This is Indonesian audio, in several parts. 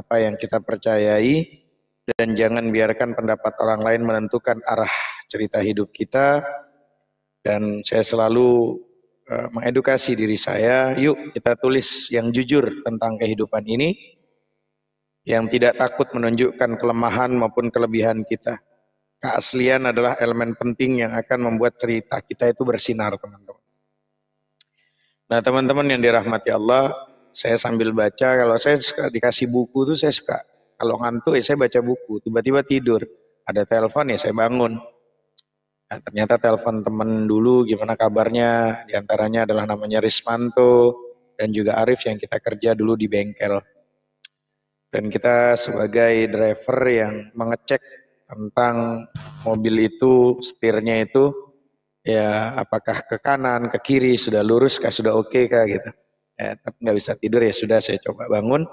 apa yang kita percayai, dan jangan biarkan pendapat orang lain menentukan arah cerita hidup kita. Dan saya selalu mengedukasi diri saya, yuk kita tulis yang jujur tentang kehidupan ini, yang tidak takut menunjukkan kelemahan maupun kelebihan kita. Keaslian adalah elemen penting yang akan membuat cerita kita itu bersinar, teman-teman. Nah, teman-teman yang dirahmati Allah, saya sambil baca, kalau saya suka dikasih buku tuh saya suka, kalau ngantuk ya saya baca buku, tiba-tiba tidur, ada telepon ya saya bangun. Nah, ternyata telepon teman dulu, gimana kabarnya, diantaranya adalah namanya Rismanto, dan juga Arif yang kita kerja dulu di bengkel. Dan kita sebagai driver yang mengecek tentang mobil itu, setirnya itu, ya apakah ke kanan, ke kiri, sudah lurus kah, sudah oke kah gitu. Ya, tapi nggak bisa tidur ya sudah, saya coba bangun.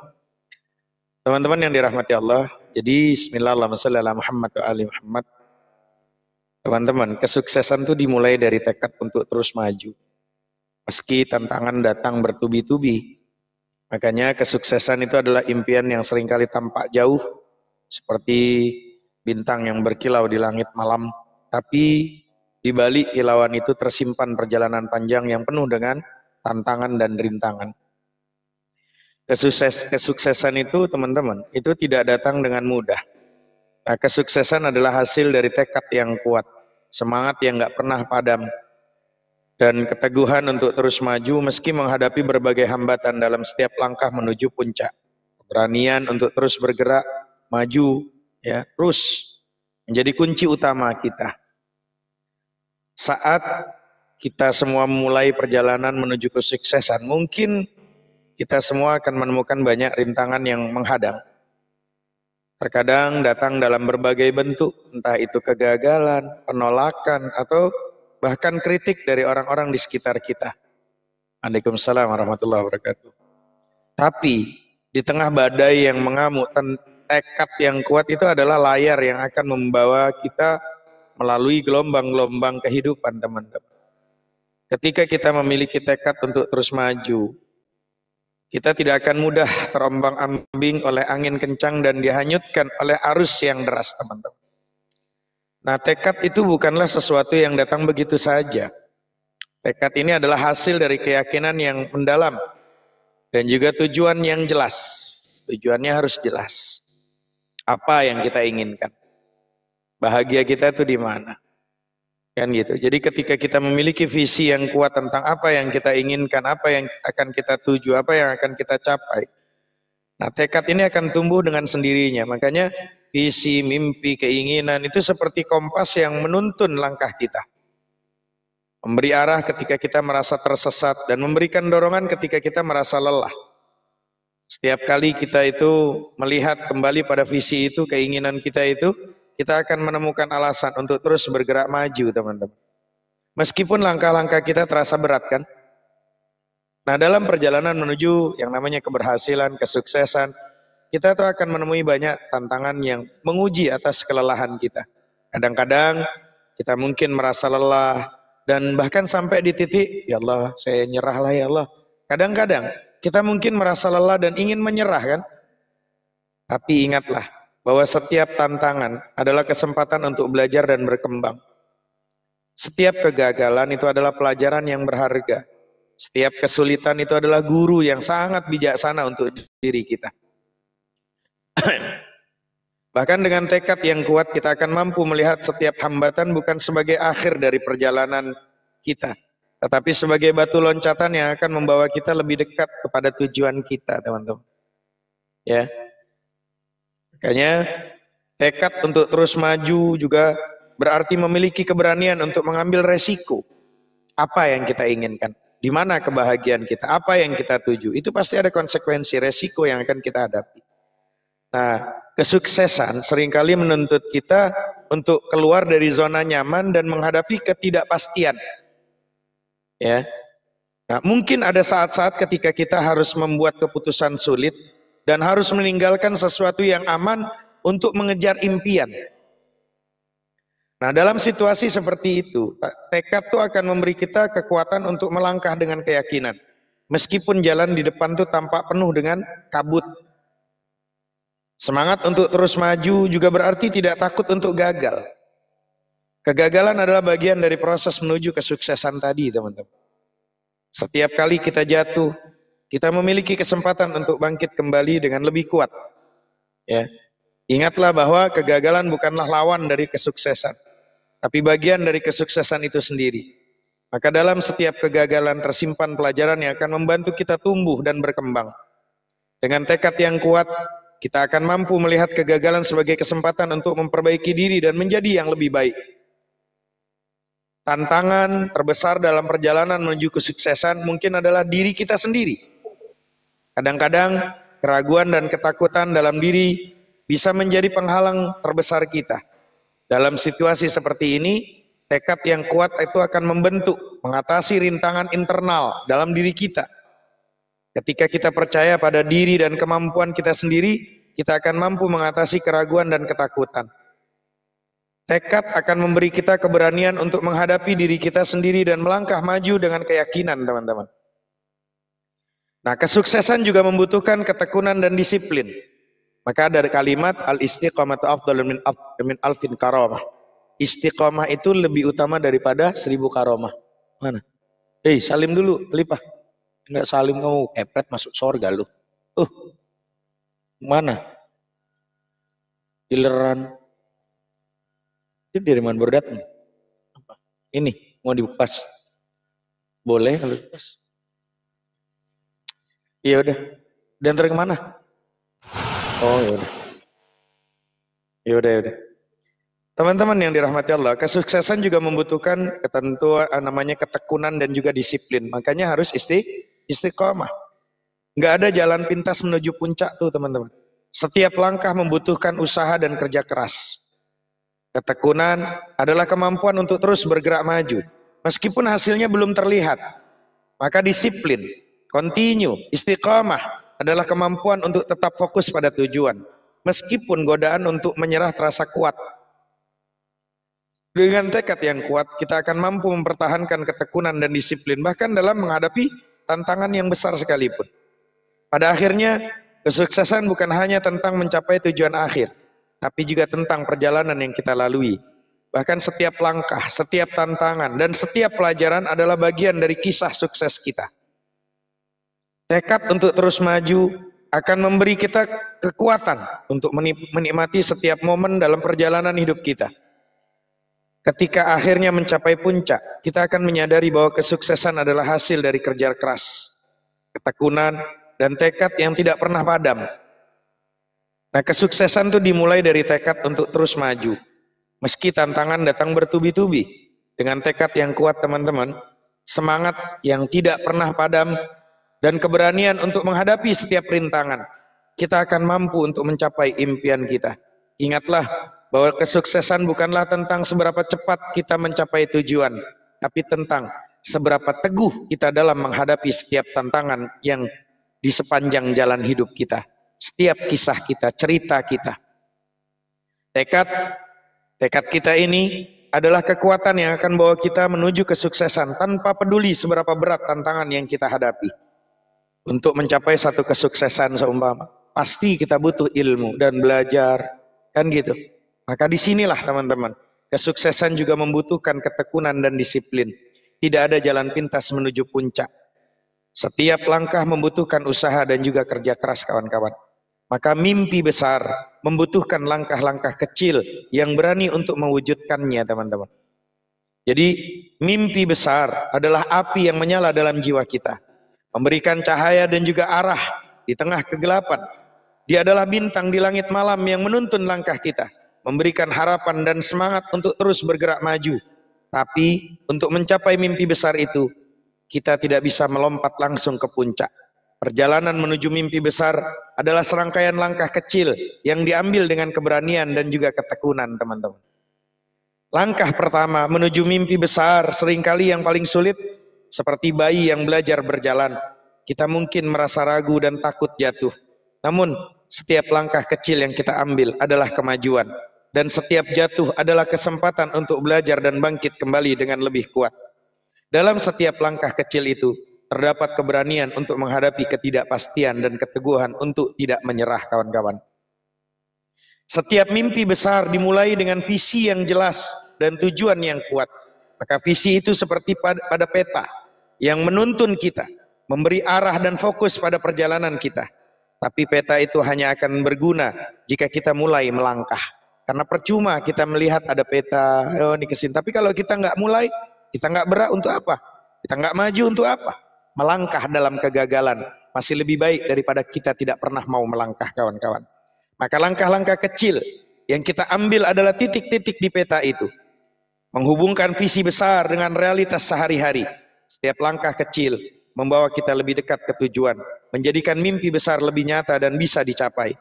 Teman-teman yang dirahmati Allah, jadi Bismillahirrahmanirrahim. Teman-teman, kesuksesan itu dimulai dari tekad untuk terus maju. Meski tantangan datang bertubi-tubi, makanya kesuksesan itu adalah impian yang seringkali tampak jauh, seperti bintang yang berkilau di langit malam. Tapi di balik kilauan itu tersimpan perjalanan panjang yang penuh dengan tantangan dan rintangan. Kesuksesan itu, teman-teman, itu tidak datang dengan mudah. Nah, kesuksesan adalah hasil dari tekad yang kuat, semangat yang gak pernah padam, dan keteguhan untuk terus maju meski menghadapi berbagai hambatan dalam setiap langkah menuju puncak. Keberanian untuk terus bergerak, maju, ya terus menjadi kunci utama kita. Saat kita semua memulai perjalanan menuju kesuksesan, mungkin kita semua akan menemukan banyak rintangan yang menghadang. Terkadang datang dalam berbagai bentuk, entah itu kegagalan, penolakan, atau bahkan kritik dari orang-orang di sekitar kita. Waalaikumsalam warahmatullahi wabarakatuh. Tapi di tengah badai yang mengamuk, tekad yang kuat itu adalah layar yang akan membawa kita melalui gelombang-gelombang kehidupan, teman-teman. Ketika kita memiliki tekad untuk terus maju, kita tidak akan mudah terombang-ambing oleh angin kencang dan dihanyutkan oleh arus yang deras, teman-teman. Nah, tekad itu bukanlah sesuatu yang datang begitu saja. Tekad ini adalah hasil dari keyakinan yang mendalam dan juga tujuan yang jelas. Tujuannya harus jelas. Apa yang kita inginkan? Bahagia kita itu di mana? Kan gitu. Jadi ketika kita memiliki visi yang kuat tentang apa yang kita inginkan, apa yang akan kita tuju, apa yang akan kita capai, nah tekad ini akan tumbuh dengan sendirinya. Makanya visi, mimpi, keinginan itu seperti kompas yang menuntun langkah kita, memberi arah ketika kita merasa tersesat, dan memberikan dorongan ketika kita merasa lelah. Setiap kali kita itu melihat kembali pada visi itu, keinginan kita itu, kita akan menemukan alasan untuk terus bergerak maju, teman-teman. Meskipun langkah-langkah kita terasa berat, kan? Nah, dalam perjalanan menuju yang namanya keberhasilan, kesuksesan, kita tuh akan menemui banyak tantangan yang menguji atas kelelahan kita. Kadang-kadang kita mungkin merasa lelah, dan bahkan sampai di titik, ya Allah, saya nyerahlah ya Allah. Kadang-kadang kita mungkin merasa lelah dan ingin menyerah, kan? Tapi ingatlah, bahwa setiap tantangan adalah kesempatan untuk belajar dan berkembang. Setiap kegagalan itu adalah pelajaran yang berharga. Setiap kesulitan itu adalah guru yang sangat bijaksana untuk diri kita. Bahkan dengan tekad yang kuat, kita akan mampu melihat setiap hambatan bukan sebagai akhir dari perjalanan kita, tetapi sebagai batu loncatan yang akan membawa kita lebih dekat kepada tujuan kita, teman-teman. Ya. Makanya tekad untuk terus maju juga berarti memiliki keberanian untuk mengambil resiko. Apa yang kita inginkan, di mana kebahagiaan kita, apa yang kita tuju, itu pasti ada konsekuensi resiko yang akan kita hadapi. Nah, kesuksesan seringkali menuntut kita untuk keluar dari zona nyaman dan menghadapi ketidakpastian. Ya. Nah, mungkin ada saat-saat ketika kita harus membuat keputusan sulit dan harus meninggalkan sesuatu yang aman untuk mengejar impian. Nah, dalam situasi seperti itu, tekad itu akan memberi kita kekuatan untuk melangkah dengan keyakinan. Meskipun jalan di depan itu tampak penuh dengan kabut. Semangat untuk terus maju juga berarti tidak takut untuk gagal. Kegagalan adalah bagian dari proses menuju kesuksesan tadi, teman-teman. Setiap kali kita jatuh, kita memiliki kesempatan untuk bangkit kembali dengan lebih kuat. Ya. Ingatlah bahwa kegagalan bukanlah lawan dari kesuksesan, tapi bagian dari kesuksesan itu sendiri. Maka dalam setiap kegagalan tersimpan pelajaran yang akan membantu kita tumbuh dan berkembang. Dengan tekad yang kuat, kita akan mampu melihat kegagalan sebagai kesempatan untuk memperbaiki diri dan menjadi yang lebih baik. Tantangan terbesar dalam perjalanan menuju kesuksesan mungkin adalah diri kita sendiri. Kadang-kadang keraguan dan ketakutan dalam diri bisa menjadi penghalang terbesar kita. Dalam situasi seperti ini, tekad yang kuat itu akan membentuk, mengatasi rintangan internal dalam diri kita. Ketika kita percaya pada diri dan kemampuan kita sendiri, kita akan mampu mengatasi keraguan dan ketakutan. Tekad akan memberi kita keberanian untuk menghadapi diri kita sendiri dan melangkah maju dengan keyakinan, teman-teman. Nah, kesuksesan juga membutuhkan ketekunan dan disiplin. Maka ada kalimat al-istiqamatu afdalun min alfin karamah. Istiqamah itu lebih utama daripada 1000 karamah. Mana? Salim dulu, Lipah. Enggak salim kamu kepret masuk surga lu. Mana? Giliran. Itu dari mana baru datang? Ini mau dibukas. Boleh kalau dibukas. Iya udah. Diantar kemana? Oh ya udah. Teman-teman yang dirahmati Allah, kesuksesan juga membutuhkan ketentuan, namanya ketekunan dan juga disiplin. Makanya harus istiqomah. Nggak ada jalan pintas menuju puncak tuh, teman-teman. Setiap langkah membutuhkan usaha dan kerja keras. Ketekunan adalah kemampuan untuk terus bergerak maju, meskipun hasilnya belum terlihat. Maka disiplin, continue, istiqomah adalah kemampuan untuk tetap fokus pada tujuan, meskipun godaan untuk menyerah terasa kuat. Dengan tekad yang kuat, kita akan mampu mempertahankan ketekunan dan disiplin, bahkan dalam menghadapi tantangan yang besar sekalipun. Pada akhirnya, kesuksesan bukan hanya tentang mencapai tujuan akhir, tapi juga tentang perjalanan yang kita lalui. Bahkan setiap langkah, setiap tantangan, dan setiap pelajaran adalah bagian dari kisah sukses kita. Tekad untuk terus maju akan memberi kita kekuatan untuk menikmati setiap momen dalam perjalanan hidup kita. Ketika akhirnya mencapai puncak, kita akan menyadari bahwa kesuksesan adalah hasil dari kerja keras, ketekunan, dan tekad yang tidak pernah padam. Nah, kesuksesan itu dimulai dari tekad untuk terus maju. Meski tantangan datang bertubi-tubi, dengan tekad yang kuat, teman-teman, semangat yang tidak pernah padam, dan keberanian untuk menghadapi setiap rintangan, kita akan mampu untuk mencapai impian kita. Ingatlah bahwa kesuksesan bukanlah tentang seberapa cepat kita mencapai tujuan, tapi tentang seberapa teguh kita dalam menghadapi setiap tantangan yang di sepanjang jalan hidup kita. Setiap kisah kita, cerita kita. Tekad kita ini adalah kekuatan yang akan bawa kita menuju kesuksesan tanpa peduli seberapa berat tantangan yang kita hadapi. Untuk mencapai satu kesuksesan seumpama, pasti kita butuh ilmu dan belajar, kan gitu. Maka disinilah teman-teman, kesuksesan juga membutuhkan ketekunan dan disiplin. Tidak ada jalan pintas menuju puncak. Setiap langkah membutuhkan usaha dan juga kerja keras, kawan-kawan. Maka mimpi besar membutuhkan langkah-langkah kecil yang berani untuk mewujudkannya, teman-teman. Jadi mimpi besar adalah api yang menyala dalam jiwa kita, memberikan cahaya dan juga arah di tengah kegelapan. Dia adalah bintang di langit malam yang menuntun langkah kita, memberikan harapan dan semangat untuk terus bergerak maju. Tapi untuk mencapai mimpi besar itu, kita tidak bisa melompat langsung ke puncak. Perjalanan menuju mimpi besar adalah serangkaian langkah kecil yang diambil dengan keberanian dan juga ketekunan, teman-teman. Langkah pertama menuju mimpi besar seringkali yang paling sulit, seperti bayi yang belajar berjalan. Kita mungkin merasa ragu dan takut jatuh. Namun setiap langkah kecil yang kita ambil adalah kemajuan. Dan setiap jatuh adalah kesempatan untuk belajar dan bangkit kembali dengan lebih kuat. Dalam setiap langkah kecil itu, terdapat keberanian untuk menghadapi ketidakpastian dan keteguhan untuk tidak menyerah, kawan-kawan. Setiap mimpi besar dimulai dengan visi yang jelas dan tujuan yang kuat. Maka visi itu seperti pada peta yang menuntun kita, memberi arah dan fokus pada perjalanan kita. Tapi peta itu hanya akan berguna jika kita mulai melangkah. Karena percuma kita melihat ada peta, oh ini kesini. Tapi kalau kita nggak mulai, kita nggak berak untuk apa? Kita nggak maju untuk apa? Melangkah dalam kegagalan masih lebih baik daripada kita tidak pernah mau melangkah, kawan-kawan. Maka langkah-langkah kecil yang kita ambil adalah titik-titik di peta itu. Menghubungkan visi besar dengan realitas sehari-hari. Setiap langkah kecil membawa kita lebih dekat ke tujuan, menjadikan mimpi besar lebih nyata dan bisa dicapai.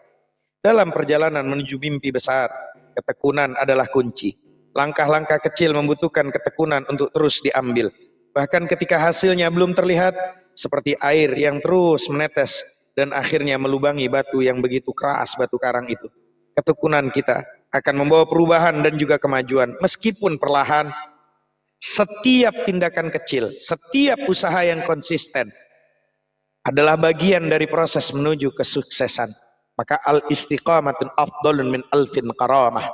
Dalam perjalanan menuju mimpi besar, ketekunan adalah kunci. Langkah-langkah kecil membutuhkan ketekunan untuk terus diambil. Bahkan ketika hasilnya belum terlihat, seperti air yang terus menetes dan akhirnya melubangi batu yang begitu keras, batu karang itu. Ketekunan kita akan membawa perubahan dan juga kemajuan. Meskipun perlahan, setiap tindakan kecil, setiap usaha yang konsisten adalah bagian dari proses menuju kesuksesan. Maka al-istiqamatun afdalun min alfin karamah.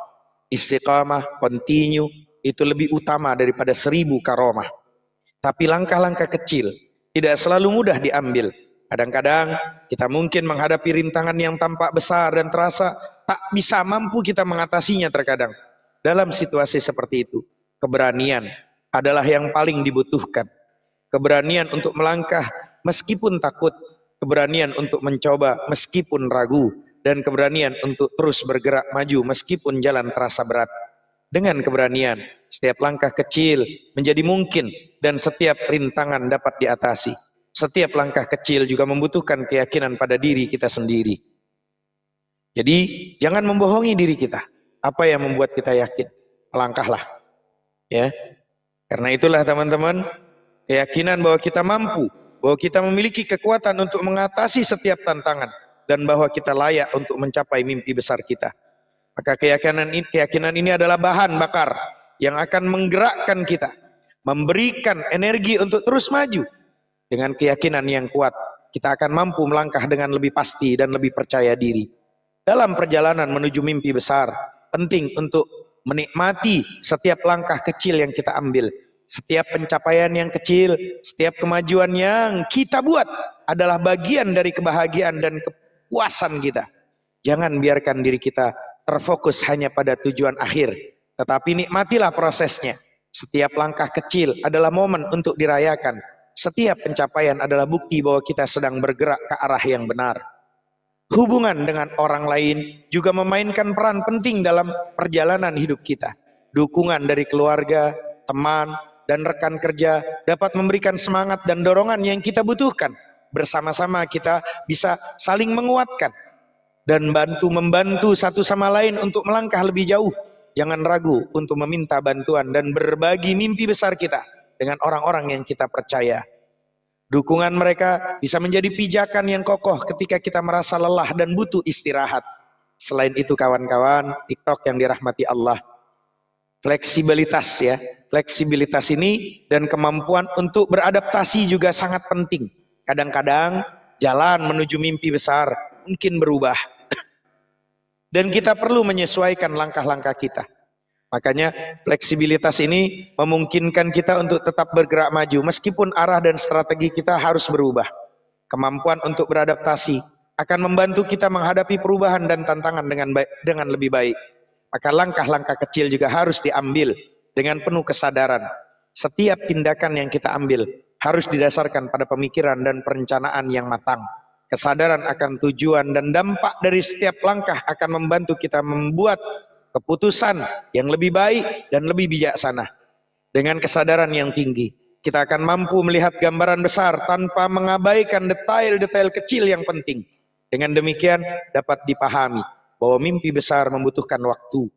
Istiqamah, continue, itu lebih utama daripada 1000 karamah. Tapi langkah-langkah kecil tidak selalu mudah diambil. Kadang-kadang kita mungkin menghadapi rintangan yang tampak besar dan terasa tak bisa mampu kita mengatasinya terkadang. Dalam situasi seperti itu, keberanian adalah yang paling dibutuhkan. Keberanian untuk melangkah meskipun takut, keberanian untuk mencoba meskipun ragu, dan keberanian untuk terus bergerak maju meskipun jalan terasa berat. Dengan keberanian, setiap langkah kecil menjadi mungkin dan setiap rintangan dapat diatasi. Setiap langkah kecil juga membutuhkan keyakinan pada diri kita sendiri. Jadi jangan membohongi diri kita. Apa yang membuat kita yakin? Melangkahlah. Ya. Karena itulah teman-teman, keyakinan bahwa kita mampu, bahwa kita memiliki kekuatan untuk mengatasi setiap tantangan, dan bahwa kita layak untuk mencapai mimpi besar kita. Maka keyakinan ini adalah bahan bakar yang akan menggerakkan kita, memberikan energi untuk terus maju. Dengan keyakinan yang kuat, kita akan mampu melangkah dengan lebih pasti dan lebih percaya diri. Dalam perjalanan menuju mimpi besar, penting untuk menikmati setiap langkah kecil yang kita ambil. Setiap pencapaian yang kecil, setiap kemajuan yang kita buat adalah bagian dari kebahagiaan dan kepuasan kita. Jangan biarkan diri kita terfokus hanya pada tujuan akhir, tetapi nikmatilah prosesnya. Setiap langkah kecil adalah momen untuk dirayakan. Setiap pencapaian adalah bukti bahwa kita sedang bergerak ke arah yang benar. Hubungan dengan orang lain juga memainkan peran penting dalam perjalanan hidup kita. Dukungan dari keluarga, teman, dan rekan kerja dapat memberikan semangat dan dorongan yang kita butuhkan. Bersama-sama kita bisa saling menguatkan dan membantu satu sama lain untuk melangkah lebih jauh. Jangan ragu untuk meminta bantuan dan berbagi mimpi besar kita dengan orang-orang yang kita percaya. Dukungan mereka bisa menjadi pijakan yang kokoh ketika kita merasa lelah dan butuh istirahat. Selain itu kawan-kawan, TikTok yang dirahmati Allah, fleksibilitas ya. Fleksibilitas ini dan kemampuan untuk beradaptasi juga sangat penting. Kadang-kadang jalan menuju mimpi besar mungkin berubah. Dan kita perlu menyesuaikan langkah-langkah kita. Makanya fleksibilitas ini memungkinkan kita untuk tetap bergerak maju meskipun arah dan strategi kita harus berubah. Kemampuan untuk beradaptasi akan membantu kita menghadapi perubahan dan tantangan dengan lebih baik. Maka langkah-langkah kecil juga harus diambil dengan penuh kesadaran. Setiap tindakan yang kita ambil harus didasarkan pada pemikiran dan perencanaan yang matang. Kesadaran akan tujuan dan dampak dari setiap langkah akan membantu kita membuat keputusan yang lebih baik dan lebih bijaksana. Dengan kesadaran yang tinggi, kita akan mampu melihat gambaran besar tanpa mengabaikan detail-detail kecil yang penting. Dengan demikian dapat dipahami bahwa mimpi besar membutuhkan waktu.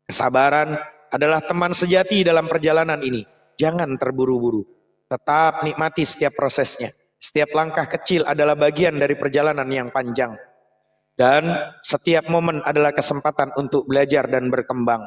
Kesabaran adalah teman sejati dalam perjalanan ini. Jangan terburu-buru. Tetap nikmati setiap prosesnya. Setiap langkah kecil adalah bagian dari perjalanan yang panjang. Dan setiap momen adalah kesempatan untuk belajar dan berkembang.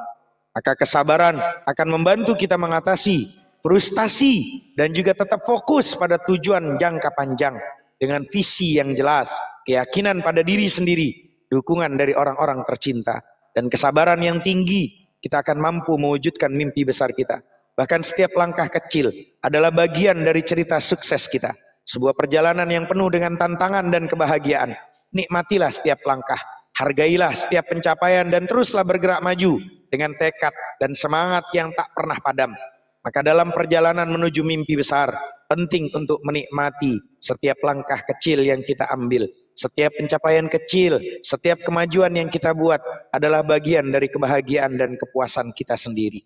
Maka kesabaran akan membantu kita mengatasi frustasi dan juga tetap fokus pada tujuan jangka panjang dengan visi yang jelas, keyakinan pada diri sendiri, dukungan dari orang-orang tercinta, dan kesabaran yang tinggi, kita akan mampu mewujudkan mimpi besar kita. Bahkan setiap langkah kecil adalah bagian dari cerita sukses kita. Sebuah perjalanan yang penuh dengan tantangan dan kebahagiaan. Nikmatilah setiap langkah, hargailah setiap pencapaian, dan teruslah bergerak maju dengan tekad dan semangat yang tak pernah padam. Maka dalam perjalanan menuju mimpi besar, penting untuk menikmati setiap langkah kecil yang kita ambil. Setiap pencapaian kecil, setiap kemajuan yang kita buat adalah bagian dari kebahagiaan dan kepuasan kita sendiri.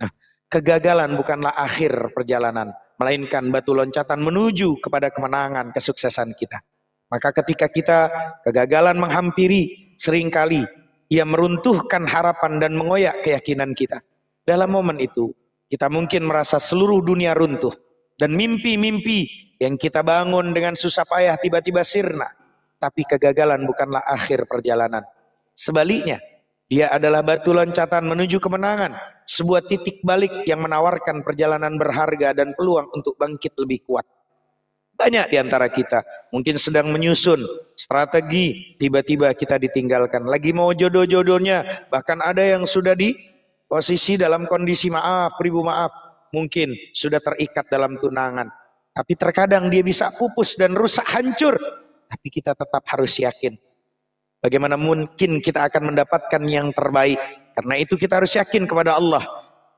Nah, kegagalan bukanlah akhir perjalanan, melainkan batu loncatan menuju kepada kemenangan, kesuksesan kita. Maka ketika kegagalan menghampiri, seringkali ia meruntuhkan harapan dan mengoyak keyakinan kita. Dalam momen itu, kita mungkin merasa seluruh dunia runtuh, dan mimpi-mimpi yang kita bangun dengan susah payah tiba-tiba sirna. Tapi kegagalan bukanlah akhir perjalanan. Sebaliknya, dia adalah batu loncatan menuju kemenangan, sebuah titik balik yang menawarkan perjalanan berharga dan peluang untuk bangkit lebih kuat. Banyak di antara kita mungkin sedang menyusun strategi, tiba-tiba kita ditinggalkan. Lagi mau jodoh-jodohnya, bahkan ada yang sudah di posisi dalam kondisi maaf, ribu maaf, mungkin sudah terikat dalam tunangan. Tapi terkadang dia bisa pupus dan rusak, hancur. Tapi kita tetap harus yakin. Bagaimana mungkin kita akan mendapatkan yang terbaik? Karena itu kita harus yakin kepada Allah.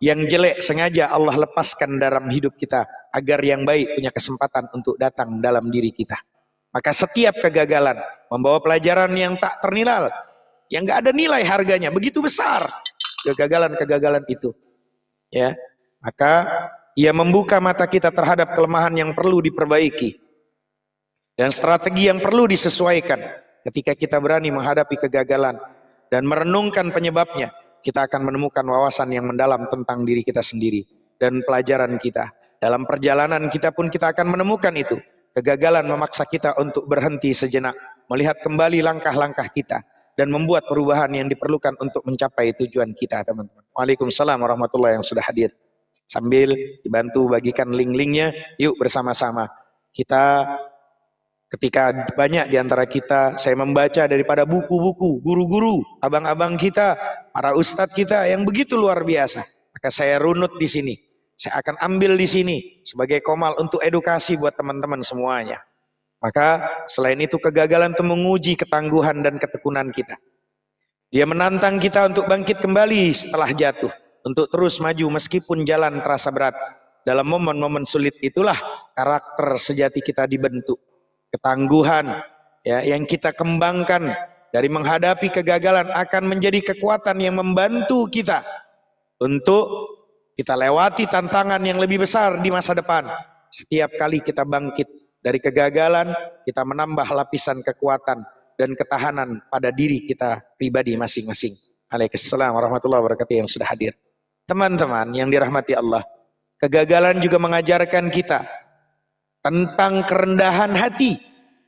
Yang jelek sengaja Allah lepaskan dalam hidup kita, agar yang baik punya kesempatan untuk datang dalam diri kita. Maka setiap kegagalan membawa pelajaran yang tak ternilai, yang gak ada nilai harganya, begitu besar kegagalan-kegagalan itu. Ya, maka ia membuka mata kita terhadap kelemahan yang perlu diperbaiki dan strategi yang perlu disesuaikan. Ketika kita berani menghadapi kegagalan dan merenungkan penyebabnya, kita akan menemukan wawasan yang mendalam tentang diri kita sendiri dan pelajaran kita. Dalam perjalanan kita pun kita akan menemukan itu. Kegagalan memaksa kita untuk berhenti sejenak, melihat kembali langkah-langkah kita, dan membuat perubahan yang diperlukan untuk mencapai tujuan kita, teman-teman. Waalaikumsalam warahmatullahi yang sudah hadir. Sambil dibantu bagikan link-linknya, yuk bersama-sama. Ketika banyak di antara kita, saya membaca daripada buku-buku guru-guru, abang-abang kita, para ustadz kita yang begitu luar biasa. Maka saya runut di sini. Saya akan ambil di sini sebagai komal untuk edukasi buat teman-teman semuanya. Maka selain itu kegagalan itu menguji ketangguhan dan ketekunan kita. Dia menantang kita untuk bangkit kembali setelah jatuh, untuk terus maju meskipun jalan terasa berat. Dalam momen-momen sulit itulah karakter sejati kita dibentuk. Ketangguhan ya, yang kita kembangkan dari menghadapi kegagalan akan menjadi kekuatan yang membantu kita untuk kita lewati tantangan yang lebih besar di masa depan. Setiap kali kita bangkit dari kegagalan, kita menambah lapisan kekuatan dan ketahanan pada diri kita pribadi masing-masing. Waalaikumsalam warahmatullahi wabarakatuh yang sudah hadir. Teman-teman yang dirahmati Allah, kegagalan juga mengajarkan kita tentang kerendahan hati.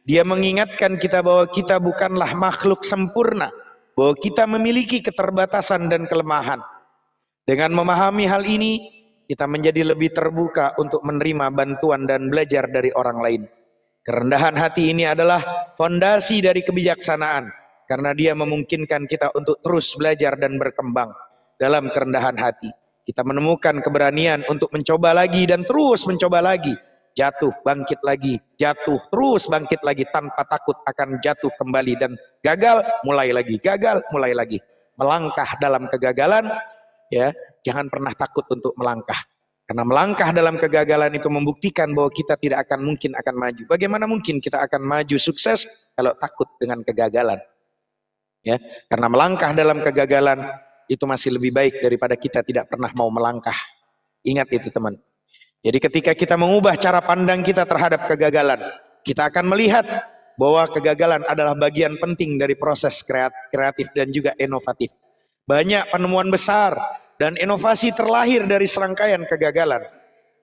Dia mengingatkan kita bahwa kita bukanlah makhluk sempurna, bahwa kita memiliki keterbatasan dan kelemahan. Dengan memahami hal ini, kita menjadi lebih terbuka untuk menerima bantuan dan belajar dari orang lain. Kerendahan hati ini adalah fondasi dari kebijaksanaan, karena dia memungkinkan kita untuk terus belajar dan berkembang. Dalam kerendahan hati, kita menemukan keberanian untuk mencoba lagi dan terus mencoba lagi. Jatuh, bangkit lagi, jatuh, terus bangkit lagi tanpa takut akan jatuh kembali dan gagal, mulai lagi, gagal, mulai lagi. Melangkah dalam kegagalan, ya, jangan pernah takut untuk melangkah. Karena melangkah dalam kegagalan itu membuktikan bahwa kita tidak akan mungkin akan maju. Bagaimana mungkin kita akan maju sukses kalau takut dengan kegagalan? Ya, karena melangkah dalam kegagalan itu masih lebih baik daripada kita tidak pernah mau melangkah. Ingat itu, teman. Jadi ketika kita mengubah cara pandang kita terhadap kegagalan, kita akan melihat bahwa kegagalan adalah bagian penting dari proses kreatif dan juga inovatif. Banyak penemuan besar dan inovasi terlahir dari serangkaian kegagalan.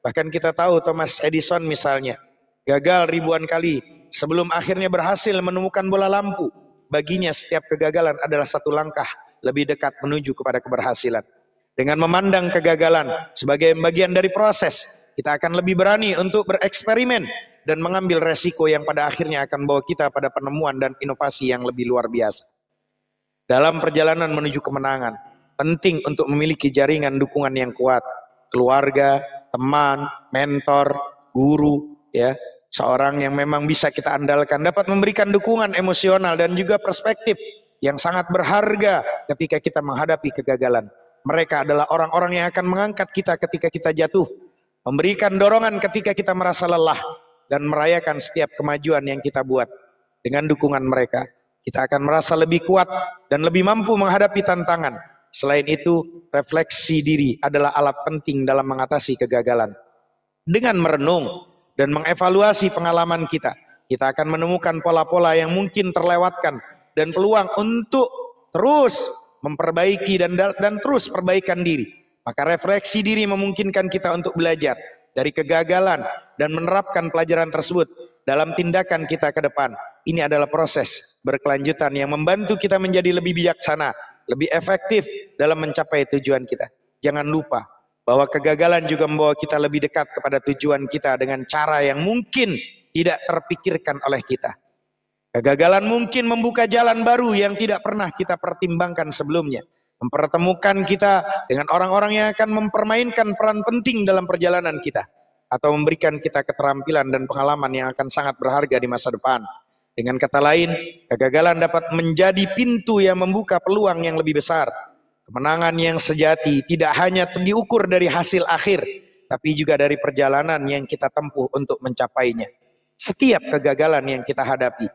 Bahkan kita tahu Thomas Edison misalnya, gagal ribuan kali sebelum akhirnya berhasil menemukan bola lampu. Baginya setiap kegagalan adalah satu langkah lebih dekat menuju kepada keberhasilan. Dengan memandang kegagalan sebagai bagian dari proses, kita akan lebih berani untuk bereksperimen dan mengambil resiko yang pada akhirnya akan bawa kita pada penemuan dan inovasi yang lebih luar biasa. dalam perjalanan menuju kemenangan. Penting untuk memiliki jaringan dukungan yang kuat, keluarga, teman, mentor, guru, ya, seorang yang memang bisa kita andalkan, dapat memberikan dukungan emosional dan juga perspektif yang sangat berharga ketika kita menghadapi kegagalan. Mereka adalah orang-orang yang akan mengangkat kita ketika kita jatuh, memberikan dorongan ketika kita merasa lelah, dan merayakan setiap kemajuan yang kita buat. Dengan dukungan mereka, kita akan merasa lebih kuat dan lebih mampu menghadapi tantangan. Selain itu, refleksi diri adalah alat penting dalam mengatasi kegagalan. Dengan merenung dan mengevaluasi pengalaman kita, kita akan menemukan pola-pola yang mungkin terlewatkan dan peluang untuk terus memperbaiki dan terus perbaikan diri. Maka refleksi diri memungkinkan kita untuk belajar dari kegagalan dan menerapkan pelajaran tersebut dalam tindakan kita ke depan. Ini adalah proses berkelanjutan yang membantu kita menjadi lebih bijaksana, lebih efektif dalam mencapai tujuan kita. Jangan lupa bahwa kegagalan juga membawa kita lebih dekat kepada tujuan kita dengan cara yang mungkin tidak terpikirkan oleh kita. Kegagalan mungkin membuka jalan baru yang tidak pernah kita pertimbangkan sebelumnya, mempertemukan kita dengan orang-orang yang akan mempermainkan peran penting dalam perjalanan kita, atau memberikan kita keterampilan dan pengalaman yang akan sangat berharga di masa depan. Dengan kata lain, kegagalan dapat menjadi pintu yang membuka peluang yang lebih besar. Kemenangan yang sejati tidak hanya diukur dari hasil akhir, tapi juga dari perjalanan yang kita tempuh untuk mencapainya. Setiap kegagalan yang kita hadapi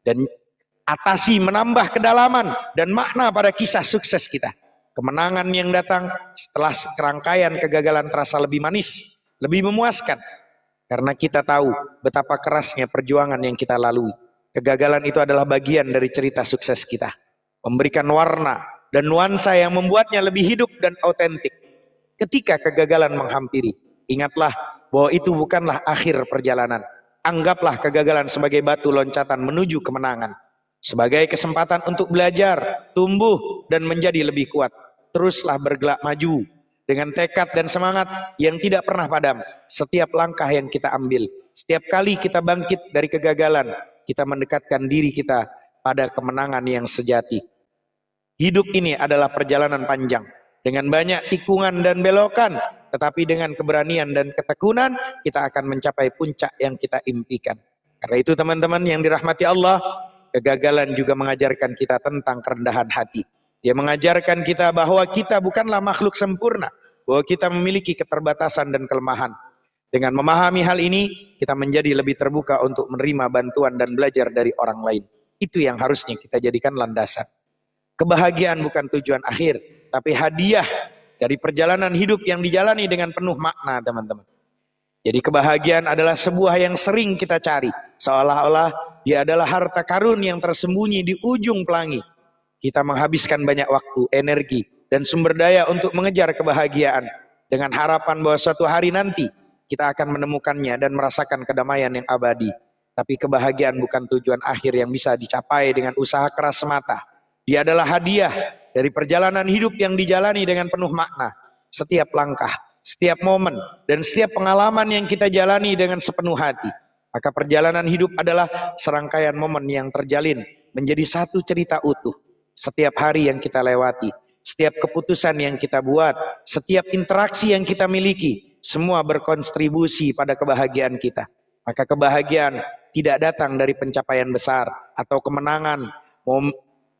dan atasi menambah kedalaman dan makna pada kisah sukses kita. Kemenangan yang datang setelah serangkaian kegagalan terasa lebih manis, lebih memuaskan, karena kita tahu betapa kerasnya perjuangan yang kita lalui. Kegagalan itu adalah bagian dari cerita sukses kita, memberikan warna dan nuansa yang membuatnya lebih hidup dan autentik. Ketika kegagalan menghampiri, ingatlah bahwa itu bukanlah akhir perjalanan. Anggaplah kegagalan sebagai batu loncatan menuju kemenangan, sebagai kesempatan untuk belajar, tumbuh, dan menjadi lebih kuat. Teruslah bergerak maju dengan tekad dan semangat yang tidak pernah padam. Setiap langkah yang kita ambil, setiap kali kita bangkit dari kegagalan, kita mendekatkan diri kita pada kemenangan yang sejati. Hidup ini adalah perjalanan panjang, dengan banyak tikungan dan belokan, tetapi dengan keberanian dan ketekunan, kita akan mencapai puncak yang kita impikan. Karena itu teman-teman yang dirahmati Allah, kegagalan juga mengajarkan kita tentang kerendahan hati. Dia mengajarkan kita bahwa kita bukanlah makhluk sempurna, bahwa kita memiliki keterbatasan dan kelemahan. Dengan memahami hal ini, kita menjadi lebih terbuka untuk menerima bantuan dan belajar dari orang lain. Itu yang harusnya kita jadikan landasan. Kebahagiaan bukan tujuan akhir, tapi hadiah dari perjalanan hidup yang dijalani dengan penuh makna, teman-teman. Jadi kebahagiaan adalah sebuah yang sering kita cari, seolah-olah dia adalah harta karun yang tersembunyi di ujung pelangi. Kita menghabiskan banyak waktu, energi, dan sumber daya untuk mengejar kebahagiaan, dengan harapan bahwa suatu hari nanti kita akan menemukannya dan merasakan kedamaian yang abadi. Tapi kebahagiaan bukan tujuan akhir yang bisa dicapai dengan usaha keras semata. Dia adalah hadiah dari perjalanan hidup yang dijalani dengan penuh makna. Setiap langkah, setiap momen, dan setiap pengalaman yang kita jalani dengan sepenuh hati. Maka perjalanan hidup adalah serangkaian momen yang terjalin menjadi satu cerita utuh. Setiap hari yang kita lewati, setiap keputusan yang kita buat, setiap interaksi yang kita miliki, semua berkontribusi pada kebahagiaan kita. Maka kebahagiaan tidak datang dari pencapaian besar atau kemenangan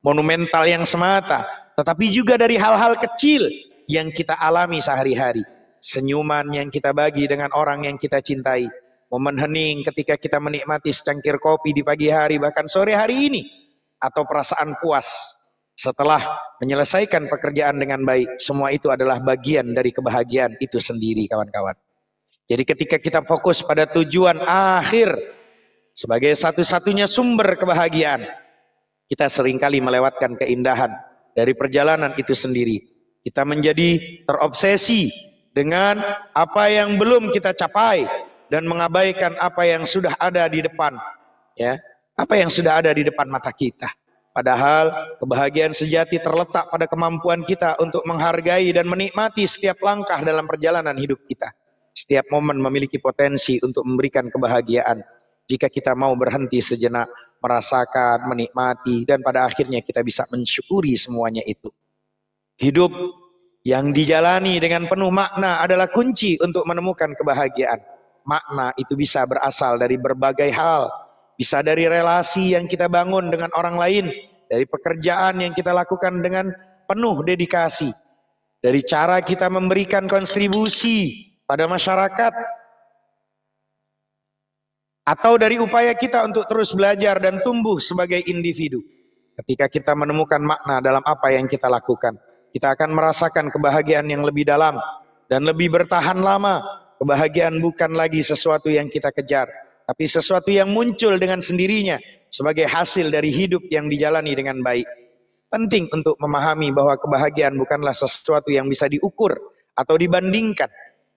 monumental yang semata, tetapi juga dari hal-hal kecil yang kita alami sehari-hari. Senyuman yang kita bagi dengan orang yang kita cintai, momen hening ketika kita menikmati secangkir kopi di pagi hari bahkan sore hari ini, atau perasaan puas setelah menyelesaikan pekerjaan dengan baik. Semua itu adalah bagian dari kebahagiaan itu sendiri, kawan-kawan. Jadi ketika kita fokus pada tujuan akhir sebagai satu-satunya sumber kebahagiaan, kita seringkali melewatkan keindahan dari perjalanan itu sendiri. Kita menjadi terobsesi dengan apa yang belum kita capai dan mengabaikan apa yang sudah ada di depan, ya, apa yang sudah ada di depan mata kita. Padahal kebahagiaan sejati terletak pada kemampuan kita untuk menghargai dan menikmati setiap langkah dalam perjalanan hidup kita. Setiap momen memiliki potensi untuk memberikan kebahagiaan jika kita mau berhenti sejenak, merasakan, menikmati, dan pada akhirnya kita bisa mensyukuri semuanya itu. Hidup yang dijalani dengan penuh makna adalah kunci untuk menemukan kebahagiaan. Makna itu bisa berasal dari berbagai hal, bisa dari relasi yang kita bangun dengan orang lain, dari pekerjaan yang kita lakukan dengan penuh dedikasi, dari cara kita memberikan kontribusi pada masyarakat, atau dari upaya kita untuk terus belajar dan tumbuh sebagai individu. Ketika kita menemukan makna dalam apa yang kita lakukan, kita akan merasakan kebahagiaan yang lebih dalam dan lebih bertahan lama. Kebahagiaan bukan lagi sesuatu yang kita kejar, tapi sesuatu yang muncul dengan sendirinya sebagai hasil dari hidup yang dijalani dengan baik. Penting untuk memahami bahwa kebahagiaan bukanlah sesuatu yang bisa diukur atau dibandingkan.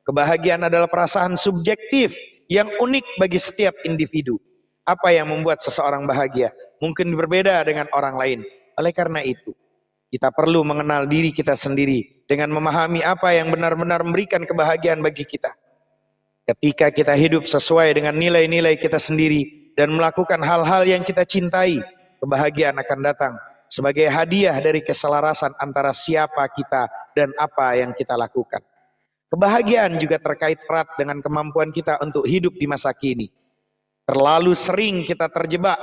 Kebahagiaan adalah perasaan subjektif yang unik bagi setiap individu. Apa yang membuat seseorang bahagia mungkin berbeda dengan orang lain. Oleh karena itu, kita perlu mengenal diri kita sendiri dengan memahami apa yang benar-benar memberikan kebahagiaan bagi kita. Ketika kita hidup sesuai dengan nilai-nilai kita sendiri dan melakukan hal-hal yang kita cintai, kebahagiaan akan datang sebagai hadiah dari keselarasan antara siapa kita dan apa yang kita lakukan. Kebahagiaan juga terkait erat dengan kemampuan kita untuk hidup di masa kini. Terlalu sering kita terjebak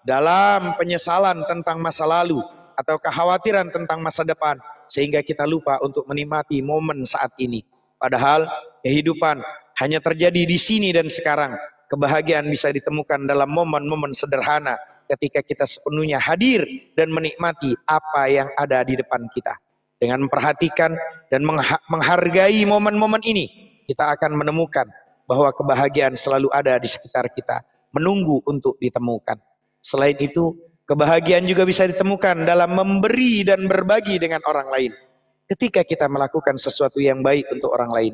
dalam penyesalan tentang masa lalu atau kekhawatiran tentang masa depan, sehingga kita lupa untuk menikmati momen saat ini. Padahal kehidupan hanya terjadi di sini dan sekarang. Kebahagiaan bisa ditemukan dalam momen-momen sederhana ketika kita sepenuhnya hadir dan menikmati apa yang ada di depan kita. Dengan memperhatikan dan menghargai momen-momen ini, kita akan menemukan bahwa kebahagiaan selalu ada di sekitar kita, menunggu untuk ditemukan. Selain itu, kebahagiaan juga bisa ditemukan dalam memberi dan berbagi dengan orang lain. Ketika kita melakukan sesuatu yang baik untuk orang lain,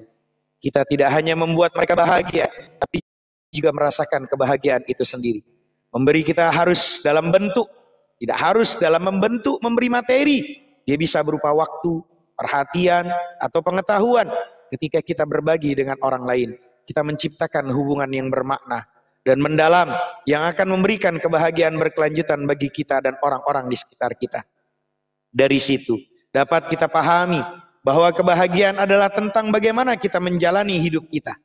kita tidak hanya membuat mereka bahagia, tapi juga merasakan kebahagiaan itu sendiri. Memberi kita harus dalam bentuk, tidak harus dalam membentuk memberi materi. Dia bisa berupa waktu, perhatian, atau pengetahuan. Ketika kita berbagi dengan orang lain, kita menciptakan hubungan yang bermakna dan mendalam yang akan memberikan kebahagiaan berkelanjutan bagi kita dan orang-orang di sekitar kita. Dari situ dapat kita pahami bahwa kebahagiaan adalah tentang bagaimana kita menjalani hidup kita.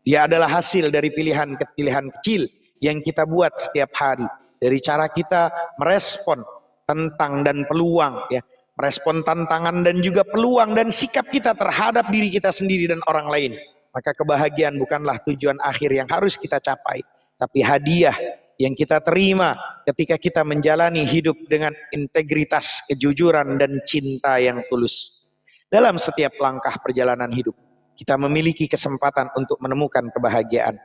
Dia adalah hasil dari pilihan-pilihan kecil yang kita buat setiap hari, dari cara kita merespon tentang dan peluang, ya, merespon tantangan dan juga peluang dan sikap kita terhadap diri kita sendiri dan orang lain. Maka kebahagiaan bukanlah tujuan akhir yang harus kita capai, tapi hadiah yang kita terima ketika kita menjalani hidup dengan integritas, kejujuran, dan cinta yang tulus. Dalam setiap langkah perjalanan hidup, kita memiliki kesempatan untuk menemukan kebahagiaan.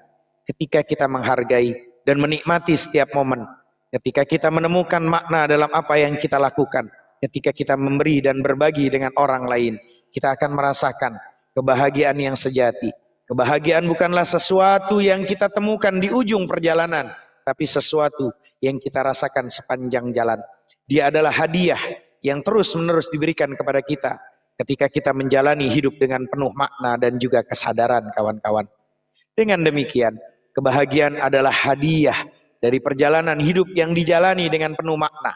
Ketika kita menghargai dan menikmati setiap momen, ketika kita menemukan makna dalam apa yang kita lakukan, ketika kita memberi dan berbagi dengan orang lain, kita akan merasakan kebahagiaan yang sejati. Kebahagiaan bukanlah sesuatu yang kita temukan di ujung perjalanan, tapi sesuatu yang kita rasakan sepanjang jalan. Dia adalah hadiah yang terus-menerus diberikan kepada kita ketika kita menjalani hidup dengan penuh makna dan juga kesadaran, kawan-kawan. Dengan demikian, kebahagiaan adalah hadiah dari perjalanan hidup yang dijalani dengan penuh makna.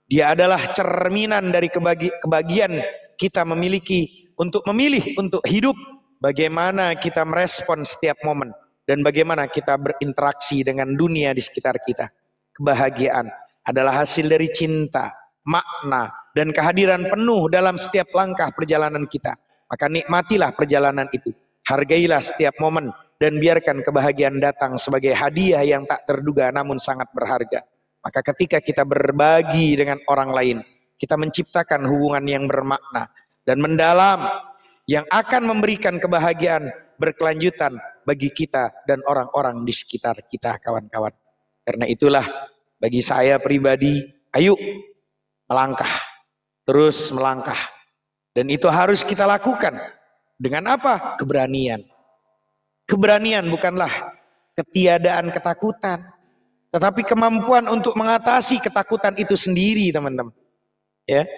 Dia adalah cerminan dari kebahagiaan kita memilih untuk hidup. Bagaimana kita merespon setiap momen dan bagaimana kita berinteraksi dengan dunia di sekitar kita. Kebahagiaan adalah hasil dari cinta, makna, dan kehadiran penuh dalam setiap langkah perjalanan kita. Maka nikmatilah perjalanan itu, hargailah setiap momen, dan biarkan kebahagiaan datang sebagai hadiah yang tak terduga namun sangat berharga. Maka ketika kita berbagi dengan orang lain, kita menciptakan hubungan yang bermakna dan mendalam, yang akan memberikan kebahagiaan berkelanjutan bagi kita dan orang-orang di sekitar kita, kawan-kawan. Karena itulah bagi saya pribadi, ayo melangkah, terus melangkah. Dan itu harus kita lakukan. Dengan apa? Keberanian. Keberanian bukanlah ketiadaan ketakutan, tetapi kemampuan untuk mengatasi ketakutan itu sendiri, teman-teman. Ya.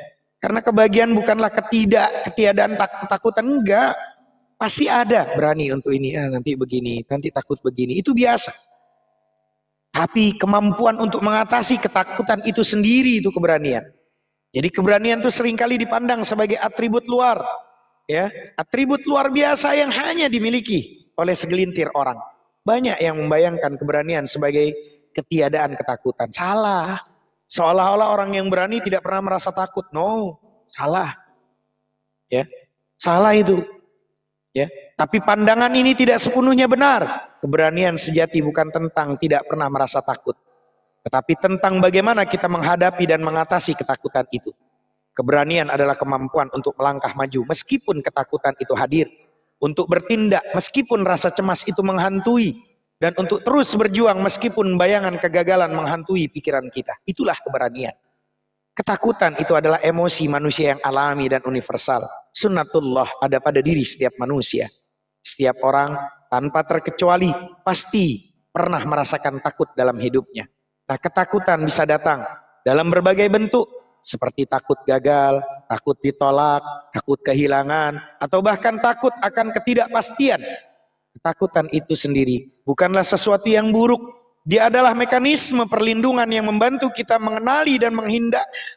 Karena kebahagiaan bukanlah ketiadaan ketakutan, enggak. Pasti ada berani untuk ini, nanti begini, nanti takut begini, itu biasa. Tapi kemampuan untuk mengatasi ketakutan itu sendiri itu keberanian. Jadi keberanian itu seringkali dipandang sebagai atribut luar, ya, atribut luar biasa yang hanya dimiliki oleh segelintir orang. Banyak yang membayangkan keberanian sebagai ketiadaan ketakutan. Salah. Seolah-olah orang yang berani tidak pernah merasa takut. No, salah. Ya, salah itu. Ya, tapi pandangan ini tidak sepenuhnya benar. Keberanian sejati bukan tentang tidak pernah merasa takut, tetapi tentang bagaimana kita menghadapi dan mengatasi ketakutan itu. Keberanian adalah kemampuan untuk melangkah maju meskipun ketakutan itu hadir, untuk bertindak meskipun rasa cemas itu menghantui, dan untuk terus berjuang meskipun bayangan kegagalan menghantui pikiran kita. Itulah keberanian. Ketakutan itu adalah emosi manusia yang alami dan universal. Sunnatullah ada pada diri setiap manusia. Setiap orang tanpa terkecuali pasti pernah merasakan takut dalam hidupnya. Nah, ketakutan bisa datang dalam berbagai bentuk, seperti takut gagal, takut ditolak, takut kehilangan, atau bahkan takut akan ketidakpastian. Ketakutan itu sendiri bukanlah sesuatu yang buruk. Dia adalah mekanisme perlindungan yang membantu kita mengenali dan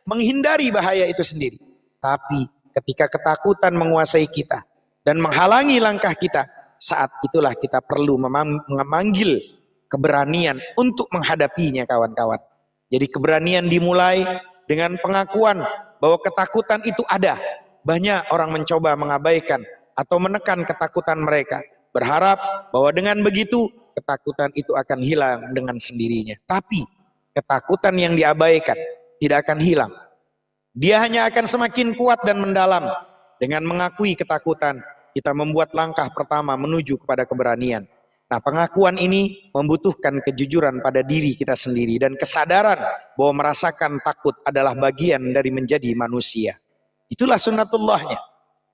menghindari bahaya itu sendiri. Tapi ketika ketakutan menguasai kita dan menghalangi langkah kita, saat itulah kita perlu memanggil keberanian untuk menghadapinya, kawan-kawan. Jadi keberanian dimulai dengan pengakuan bahwa ketakutan itu ada. Banyak orang mencoba mengabaikan atau menekan ketakutan mereka, berharap bahwa dengan begitu ketakutan itu akan hilang dengan sendirinya. Tapi ketakutan yang diabaikan tidak akan hilang. Dia hanya akan semakin kuat dan mendalam. Dengan mengakui ketakutan, kita membuat langkah pertama menuju kepada keberanian. Nah, pengakuan ini membutuhkan kejujuran pada diri kita sendiri dan kesadaran bahwa merasakan takut adalah bagian dari menjadi manusia. Itulah sunnatullahnya.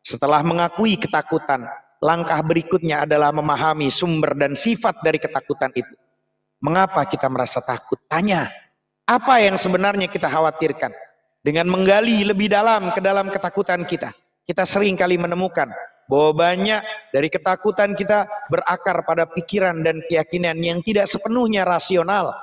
Setelah mengakui ketakutan, langkah berikutnya adalah memahami sumber dan sifat dari ketakutan itu. Mengapa kita merasa takut? Tanya, apa yang sebenarnya kita khawatirkan? Dengan menggali lebih dalam ke dalam ketakutan kita, kita sering kali menemukan bahwa banyak dari ketakutan kita berakar pada pikiran dan keyakinan yang tidak sepenuhnya rasional.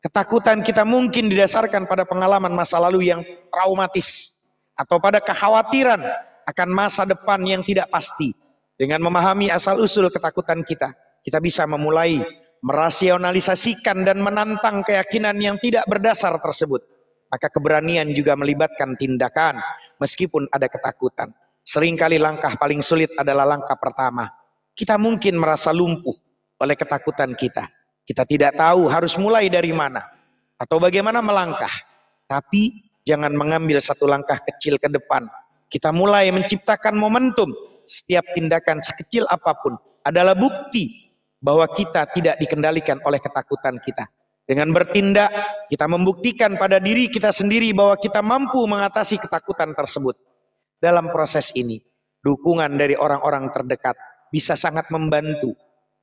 Ketakutan kita mungkin didasarkan pada pengalaman masa lalu yang traumatis, atau pada kekhawatiran akan masa depan yang tidak pasti. Dengan memahami asal-usul ketakutan kita, kita bisa memulai merasionalisasikan dan menantang keyakinan yang tidak berdasar tersebut. Maka keberanian juga melibatkan tindakan, meskipun ada ketakutan. Seringkali langkah paling sulit adalah langkah pertama. Kita mungkin merasa lumpuh oleh ketakutan kita. Kita tidak tahu harus mulai dari mana atau bagaimana melangkah. Tapi jangan mengambil satu langkah kecil ke depan. Kita mulai menciptakan momentum. Setiap tindakan sekecil apapun adalah bukti bahwa kita tidak dikendalikan oleh ketakutan kita. Dengan bertindak, kita membuktikan pada diri kita sendiri bahwa kita mampu mengatasi ketakutan tersebut. Dalam proses ini, dukungan dari orang-orang terdekat bisa sangat membantu.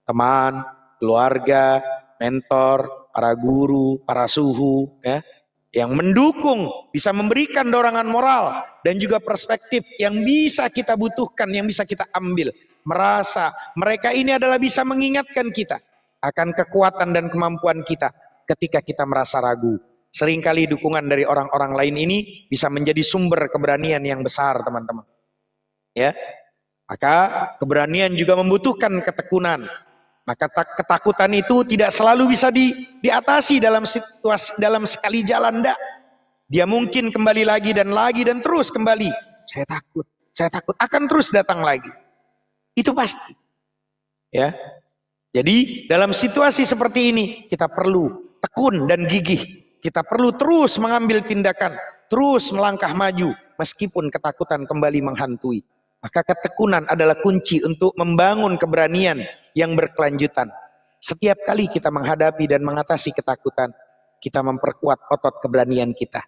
Teman, keluarga, mentor, para guru, para suhu, ya, yang mendukung, bisa memberikan dorongan moral dan juga perspektif yang bisa kita butuhkan, yang bisa kita ambil. Merasa mereka ini adalah bisa mengingatkan kita akan kekuatan dan kemampuan kita ketika kita merasa ragu. Seringkali dukungan dari orang-orang lain ini bisa menjadi sumber keberanian yang besar, teman-teman. Ya, maka keberanian juga membutuhkan ketekunan. Maka ketakutan itu tidak selalu bisa diatasi dalam situasi, dalam sekali jalan, enggak. Dia mungkin kembali lagi dan terus kembali. Saya takut, akan terus datang lagi. Itu pasti. Ya. Jadi dalam situasi seperti ini kita perlu tekun dan gigih. Kita perlu terus mengambil tindakan, terus melangkah maju meskipun ketakutan kembali menghantui. Maka ketekunan adalah kunci untuk membangun keberanian yang berkelanjutan. Setiap kali kita menghadapi dan mengatasi ketakutan, kita memperkuat otot keberanian kita.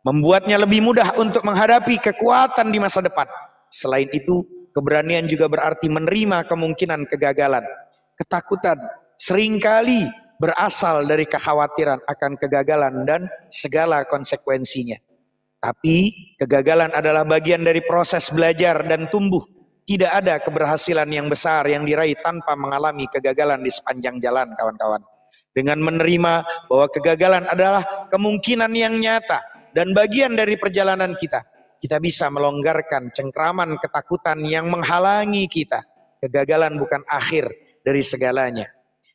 Membuatnya lebih mudah untuk menghadapi kekuatan di masa depan. Selain itu, keberanian juga berarti menerima kemungkinan kegagalan. Ketakutan seringkali berasal dari kekhawatiran akan kegagalan dan segala konsekuensinya. Tapi kegagalan adalah bagian dari proses belajar dan tumbuh. Tidak ada keberhasilan yang besar yang diraih tanpa mengalami kegagalan di sepanjang jalan, kawan-kawan. Dengan menerima bahwa kegagalan adalah kemungkinan yang nyata dan bagian dari perjalanan kita, kita bisa melonggarkan cengkraman ketakutan yang menghalangi kita. Kegagalan bukan akhir dari segalanya.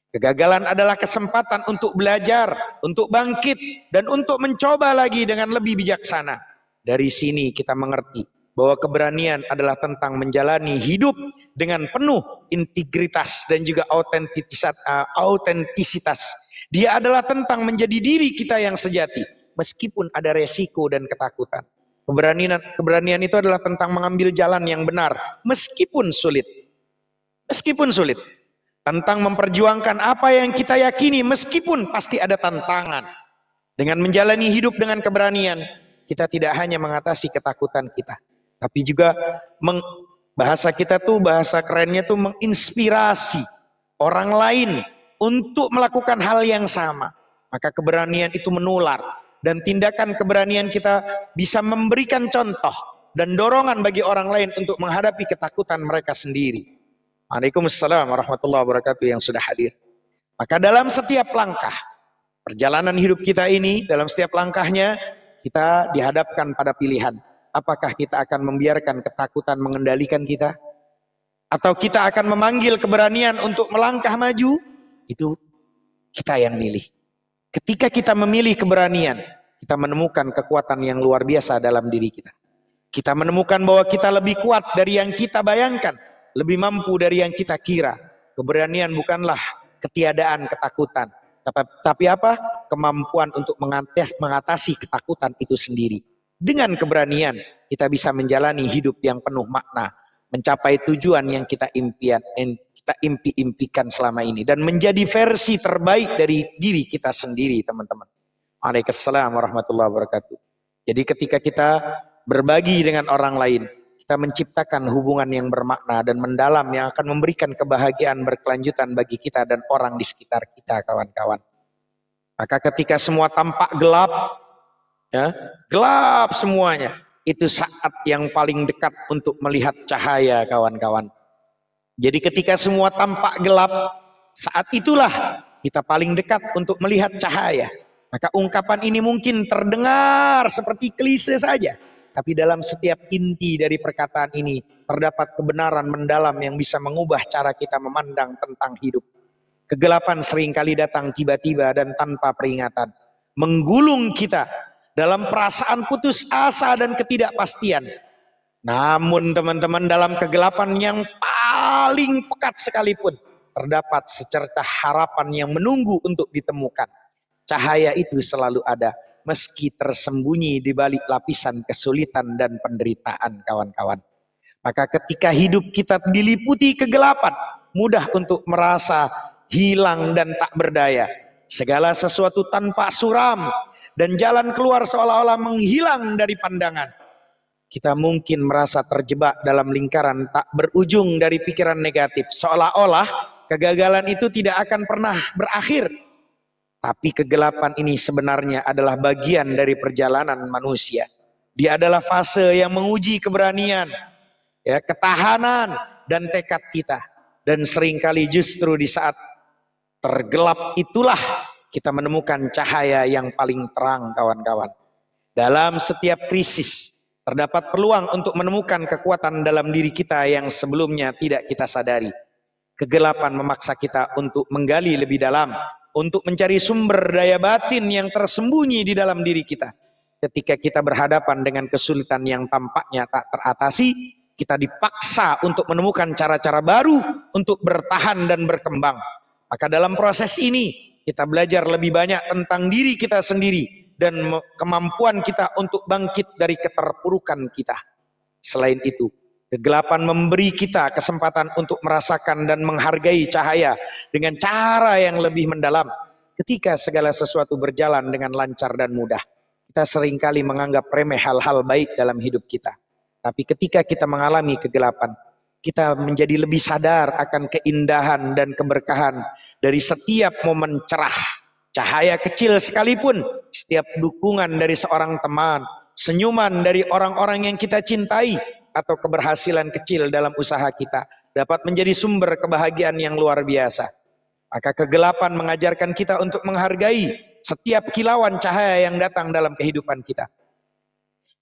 Kegagalan adalah kesempatan untuk belajar, untuk bangkit, dan untuk mencoba lagi dengan lebih bijaksana. Dari sini kita mengerti bahwa keberanian adalah tentang menjalani hidup dengan penuh integritas dan juga autentisitas. Dia adalah tentang menjadi diri kita yang sejati, meskipun ada resiko dan ketakutan. Keberanian itu adalah tentang mengambil jalan yang benar, meskipun sulit. Meskipun sulit. Tentang memperjuangkan apa yang kita yakini, meskipun pasti ada tantangan. Dengan menjalani hidup dengan keberanian, kita tidak hanya mengatasi ketakutan kita, tapi juga bahasa kita tuh, bahasa kerennya tuh menginspirasi orang lain untuk melakukan hal yang sama. Maka keberanian itu menular, dan tindakan keberanian kita bisa memberikan contoh dan dorongan bagi orang lain untuk menghadapi ketakutan mereka sendiri. Waalaikumsalam warahmatullahi wabarakatuh yang sudah hadir. Maka dalam setiap langkah perjalanan hidup kita ini, dalam setiap langkahnya kita dihadapkan pada pilihan. Apakah kita akan membiarkan ketakutan mengendalikan kita? Atau kita akan memanggil keberanian untuk melangkah maju? Itu kita yang milih. Ketika kita memilih keberanian, kita menemukan kekuatan yang luar biasa dalam diri kita. Kita menemukan bahwa kita lebih kuat dari yang kita bayangkan, lebih mampu dari yang kita kira. Keberanian bukanlah ketiadaan ketakutan, tapi apa? Kemampuan untuk mengatasi ketakutan itu sendiri. Dengan keberanian kita bisa menjalani hidup yang penuh makna, mencapai tujuan yang kita impikan selama ini, dan menjadi versi terbaik dari diri kita sendiri, teman-teman. Waalaikumsalam warahmatullahi wabarakatuh. Jadi ketika kita berbagi dengan orang lain, kita menciptakan hubungan yang bermakna dan mendalam yang akan memberikan kebahagiaan berkelanjutan bagi kita dan orang di sekitar kita, kawan-kawan. Maka ketika semua tampak gelap, ya, gelap semuanya, itu saat yang paling dekat untuk melihat cahaya, kawan-kawan. Jadi ketika semua tampak gelap, saat itulah kita paling dekat untuk melihat cahaya. Maka ungkapan ini mungkin terdengar seperti klise saja, tapi dalam setiap inti dari perkataan ini terdapat kebenaran mendalam yang bisa mengubah cara kita memandang tentang hidup. Kegelapan seringkali datang tiba-tiba dan tanpa peringatan, menggulung kita dalam perasaan putus asa dan ketidakpastian. Namun teman-teman, dalam kegelapan yang paling pekat sekalipun, terdapat secercah harapan yang menunggu untuk ditemukan. Cahaya itu selalu ada, meski tersembunyi di balik lapisan kesulitan dan penderitaan, kawan-kawan. Maka ketika hidup kita diliputi kegelapan, mudah untuk merasa hilang dan tak berdaya. Segala sesuatu tanpa suram, dan jalan keluar seolah-olah menghilang dari pandangan. Kita mungkin merasa terjebak dalam lingkaran tak berujung dari pikiran negatif, seolah-olah kegagalan itu tidak akan pernah berakhir. Tapi kegelapan ini sebenarnya adalah bagian dari perjalanan manusia. Dia adalah fase yang menguji keberanian, ya, ketahanan dan tekad kita. Dan seringkali justru di saat tergelap itulah kita menemukan cahaya yang paling terang, kawan-kawan. Dalam setiap krisis terdapat peluang untuk menemukan kekuatan dalam diri kita yang sebelumnya tidak kita sadari. Kegelapan memaksa kita untuk menggali lebih dalam, untuk mencari sumber daya batin yang tersembunyi di dalam diri kita. Ketika kita berhadapan dengan kesulitan yang tampaknya tak teratasi, kita dipaksa untuk menemukan cara-cara baru untuk bertahan dan berkembang. Maka dalam proses ini kita belajar lebih banyak tentang diri kita sendiri dan kemampuan kita untuk bangkit dari keterpurukan kita. Selain itu, kegelapan memberi kita kesempatan untuk merasakan dan menghargai cahaya dengan cara yang lebih mendalam. Ketika segala sesuatu berjalan dengan lancar dan mudah, kita seringkali menganggap remeh hal-hal baik dalam hidup kita. Tapi ketika kita mengalami kegelapan, kita menjadi lebih sadar akan keindahan dan keberkahan dari setiap momen cerah. Cahaya kecil sekalipun, setiap dukungan dari seorang teman, senyuman dari orang-orang yang kita cintai, atau keberhasilan kecil dalam usaha kita dapat menjadi sumber kebahagiaan yang luar biasa. Maka kegelapan mengajarkan kita untuk menghargai setiap kilauan cahaya yang datang dalam kehidupan kita.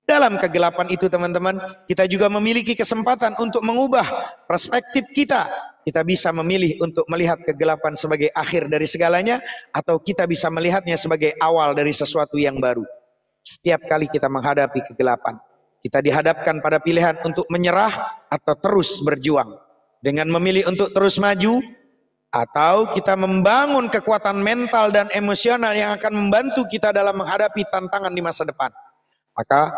Dalam kegelapan itu teman-teman, kita juga memiliki kesempatan untuk mengubah perspektif kita. Kita bisa memilih untuk melihat kegelapan sebagai akhir dari segalanya, atau kita bisa melihatnya sebagai awal dari sesuatu yang baru. Setiap kali kita menghadapi kegelapan, kita dihadapkan pada pilihan untuk menyerah atau terus berjuang. Dengan memilih untuk terus maju, atau kita membangun kekuatan mental dan emosional yang akan membantu kita dalam menghadapi tantangan di masa depan. Maka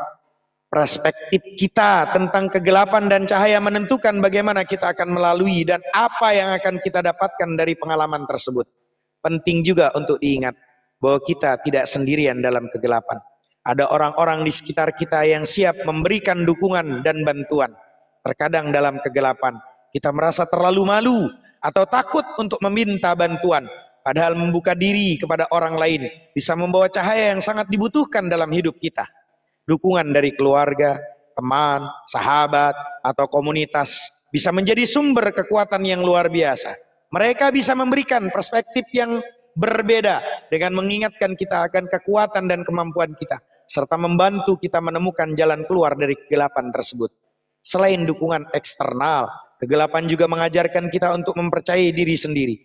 perspektif kita tentang kegelapan dan cahaya menentukan bagaimana kita akan melalui dan apa yang akan kita dapatkan dari pengalaman tersebut. Penting juga untuk diingat bahwa kita tidak sendirian dalam kegelapan. Ada orang-orang di sekitar kita yang siap memberikan dukungan dan bantuan. Terkadang dalam kegelapan kita merasa terlalu malu atau takut untuk meminta bantuan. Padahal membuka diri kepada orang lain bisa membawa cahaya yang sangat dibutuhkan dalam hidup kita. Dukungan dari keluarga, teman, sahabat, atau komunitas bisa menjadi sumber kekuatan yang luar biasa. Mereka bisa memberikan perspektif yang berbeda dengan mengingatkan kita akan kekuatan dan kemampuan kita, serta membantu kita menemukan jalan keluar dari kegelapan tersebut. Selain dukungan eksternal, kegelapan juga mengajarkan kita untuk mempercayai diri sendiri.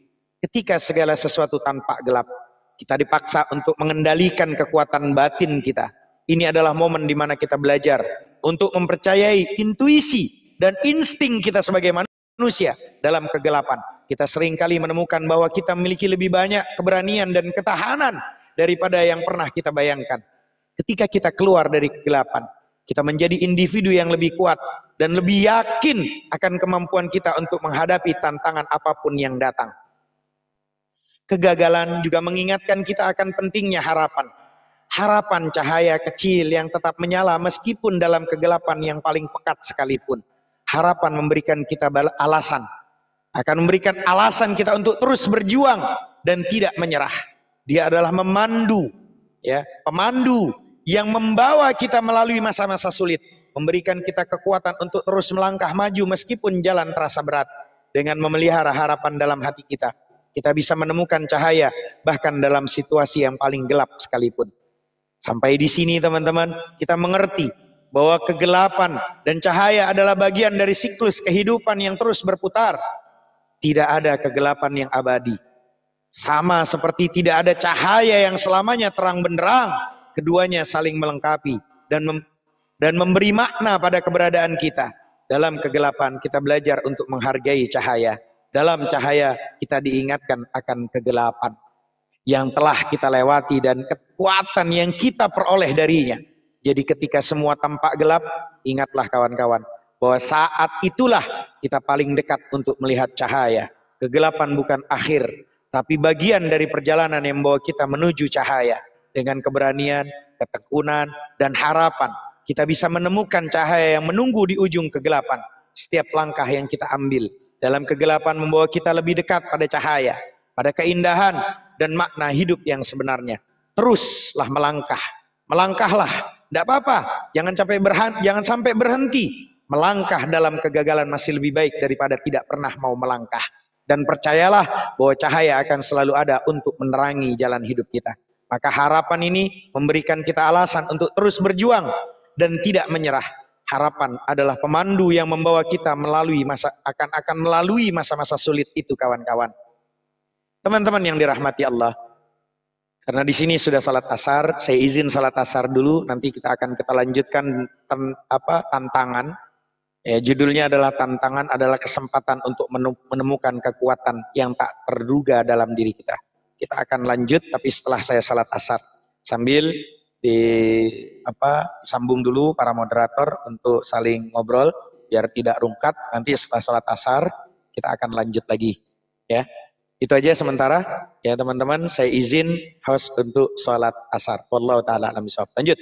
Ketika segala sesuatu tampak gelap, kita dipaksa untuk mengendalikan kekuatan batin kita. Ini adalah momen di mana kita belajar untuk mempercayai intuisi dan insting kita sebagai manusia dalam kegelapan. Kita seringkali menemukan bahwa kita memiliki lebih banyak keberanian dan ketahanan daripada yang pernah kita bayangkan. Ketika kita keluar dari kegelapan, kita menjadi individu yang lebih kuat dan lebih yakin akan kemampuan kita untuk menghadapi tantangan apapun yang datang. Kegagalan juga mengingatkan kita akan pentingnya harapan. Harapan cahaya kecil yang tetap menyala meskipun dalam kegelapan yang paling pekat sekalipun. Harapan memberikan kita alasan. Akan memberikan alasan kita untuk terus berjuang dan tidak menyerah. Dia adalah pemandu yang membawa kita melalui masa-masa sulit. Memberikan kita kekuatan untuk terus melangkah maju meskipun jalan terasa berat. Dengan memelihara harapan dalam hati kita, kita bisa menemukan cahaya bahkan dalam situasi yang paling gelap sekalipun. Sampai di sini teman-teman, kita mengerti bahwa kegelapan dan cahaya adalah bagian dari siklus kehidupan yang terus berputar. Tidak ada kegelapan yang abadi. Sama seperti tidak ada cahaya yang selamanya terang benderang. Keduanya saling melengkapi dan memberi makna pada keberadaan kita. Dalam kegelapan kita belajar untuk menghargai cahaya. Dalam cahaya kita diingatkan akan kegelapan yang telah kita lewati dan kekuatan yang kita peroleh darinya. Jadi ketika semua tampak gelap, ingatlah kawan-kawan bahwa saat itulah kita paling dekat untuk melihat cahaya. Kegelapan bukan akhir, tapi bagian dari perjalanan yang membawa kita menuju cahaya. Dengan keberanian, ketekunan, dan harapan, kita bisa menemukan cahaya yang menunggu di ujung kegelapan. Setiap langkah yang kita ambil dalam kegelapan membawa kita lebih dekat pada cahaya, pada keindahan dan makna hidup yang sebenarnya. Teruslah melangkah. Melangkahlah. Tidak apa-apa. Jangan sampai berhenti. Melangkah dalam kegagalan masih lebih baik daripada tidak pernah mau melangkah. Dan percayalah bahwa cahaya akan selalu ada untuk menerangi jalan hidup kita. Maka harapan ini memberikan kita alasan untuk terus berjuang dan tidak menyerah. Harapan adalah pemandu yang membawa kita melalui akan melalui masa-masa sulit itu, kawan-kawan. Teman-teman yang dirahmati Allah, karena di sini sudah salat asar, saya izin salat asar dulu. Nanti kita lanjutkan tantangan. Judulnya adalah tantangan adalah kesempatan untuk menemukan kekuatan yang tak terduga dalam diri kita. Kita akan lanjut, tapi setelah saya salat asar, sambil sambung dulu para moderator untuk saling ngobrol biar tidak rungkat. Nanti setelah salat asar kita akan lanjut lagi, ya. Itu aja sementara ya teman-teman, saya izin host untuk sholat asar. Wallahu ta'ala alam bishawab. Lanjut.